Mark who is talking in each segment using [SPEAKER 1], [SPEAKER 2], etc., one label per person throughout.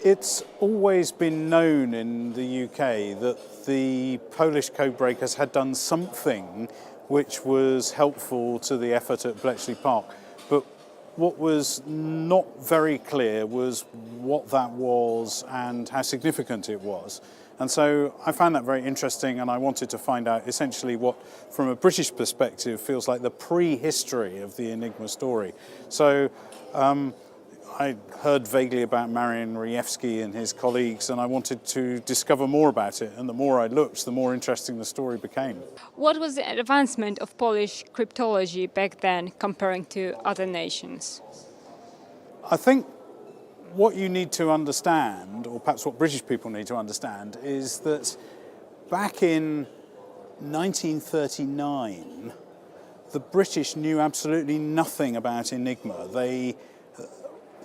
[SPEAKER 1] It's always been known in the UK that the Polish codebreakers had done something which was helpful to the effort at Bletchley Park. But what was not very clear was what that was and how significant it was. And so I found that very interesting, and I wanted to find out essentially what, from a British perspective, feels like the prehistory of the Enigma story. So I heard vaguely about Marian Rejewski and his colleagues, and I wanted to discover more about it. And the more I looked, the more interesting the story became.
[SPEAKER 2] What was the advancement of Polish cryptology back then comparing to other nations?
[SPEAKER 1] I think what you need to understand, or perhaps what British people need to understand, is that back in 1939, the British knew absolutely nothing about Enigma. They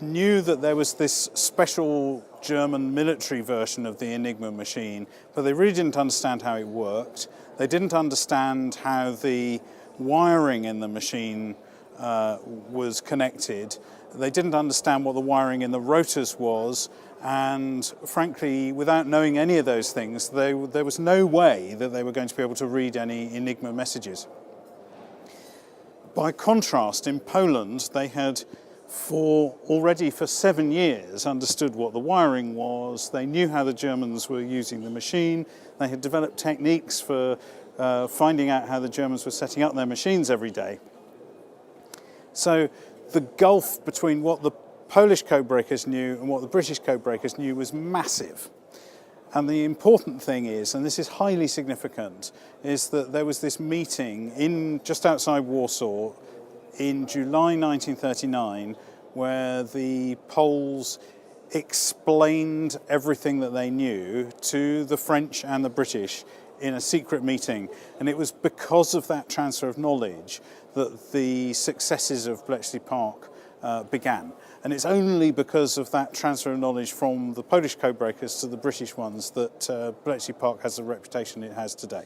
[SPEAKER 1] knew that there was this special German military version of the Enigma machine, but they really didn't understand how it worked. They didn't understand how the wiring in the machine was connected. They didn't understand what the wiring in the rotors was, and frankly, without knowing any of those things, there was no way that they were going to be able to read any Enigma messages. By contrast, in Poland, they had already for 7 years understood what the wiring was. They knew how the Germans were using the machine. They had developed techniques for finding out how the Germans were setting up their machines every day. So the gulf between what the Polish codebreakers knew and what the British codebreakers knew was massive. And the important thing is, and this is highly significant, is that there was this meeting just outside Warsaw in July 1939, where the Poles explained everything that they knew to the French and the British in a secret meeting. And it was because of that transfer of knowledge that the successes of Bletchley Park began. And it's only because of that transfer of knowledge from the Polish codebreakers to the British ones that Bletchley Park has the reputation it has today.